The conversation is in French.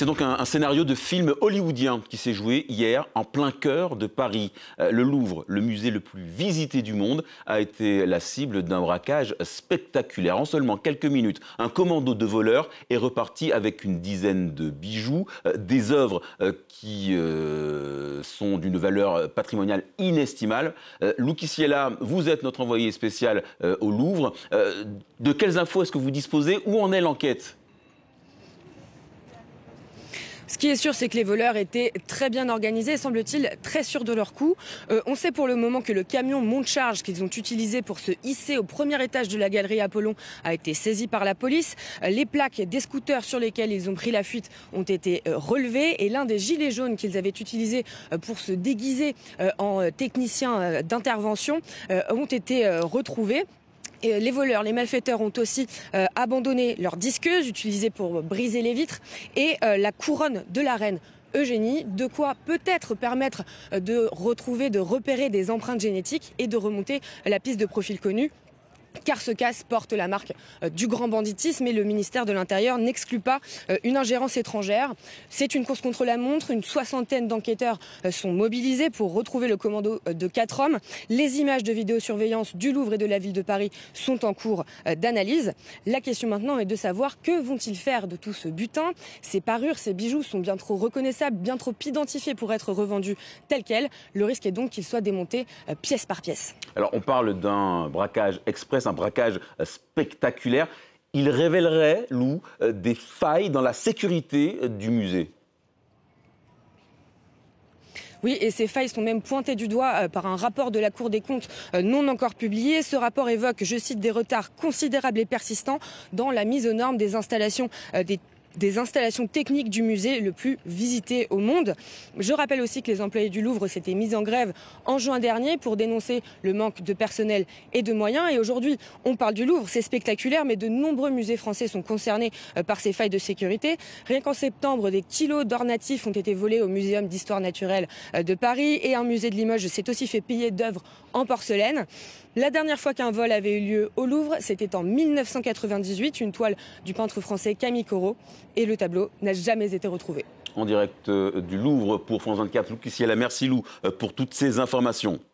C'est donc un scénario de film hollywoodien qui s'est joué hier en plein cœur de Paris. Le Louvre, le musée le plus visité du monde, a été la cible d'un braquage spectaculaire. En seulement quelques minutes, un commando de voleurs est reparti avec une dizaine de bijoux, des œuvres qui sont d'une valeur patrimoniale inestimable. Lou Kissiela, vous êtes notre envoyé spécial au Louvre. De quelles infos est-ce que vous disposez? Où en est l'enquête? Ce qui est sûr, c'est que les voleurs étaient très bien organisés, semble-t-il très sûrs de leur coup. On sait pour le moment que le camion monte-charge qu'ils ont utilisé pour se hisser au premier étage de la galerie Apollon a été saisi par la police. Les plaques des scooters sur lesquels ils ont pris la fuite ont été relevées et l'un des gilets jaunes qu'ils avaient utilisé pour se déguiser en technicien d'intervention ont été retrouvés. Et les voleurs, les malfaiteurs ont aussi abandonné leur disqueuse utilisée pour briser les vitres et la couronne de la reine Eugénie, de quoi peut-être permettre de retrouver, de repérer des empreintes génétiques et de remonter la piste de profil connu. Car ce casse porte la marque du grand banditisme et le ministère de l'Intérieur n'exclut pas une ingérence étrangère. C'est une course contre la montre. Une soixantaine d'enquêteurs sont mobilisés pour retrouver le commando de 4 hommes. Les images de vidéosurveillance du Louvre et de la ville de Paris sont en cours d'analyse. La question maintenant est de savoir que vont-ils faire de tout ce butin. Ces parures, ces bijoux sont bien trop reconnaissables, bien trop identifiés pour être revendus tels quels. Le risque est donc qu'ils soient démontés pièce par pièce. Alors on parle d'un braquage express, un braquage spectaculaire. Il révélerait, Lou, des failles dans la sécurité du musée. Oui, et ces failles sont même pointées du doigt par un rapport de la Cour des comptes non encore publié. Ce rapport évoque, je cite, des retards considérables et persistants dans la mise aux normes des installations techniques du musée le plus visité au monde. Je rappelle aussi que les employés du Louvre s'étaient mis en grève en juin dernier pour dénoncer le manque de personnel et de moyens. Et aujourd'hui, on parle du Louvre, c'est spectaculaire, mais de nombreux musées français sont concernés par ces failles de sécurité. Rien qu'en septembre, des kilos d'or natif ont été volés au Muséum d'histoire naturelle de Paris et un musée de Limoges s'est aussi fait piller d'œuvres en porcelaine. La dernière fois qu'un vol avait eu lieu au Louvre, c'était en 1998, une toile du peintre français Camille Corot, et le tableau n'a jamais été retrouvé. En direct du Louvre pour France 24, Lou Kissiela. Merci Lou pour toutes ces informations.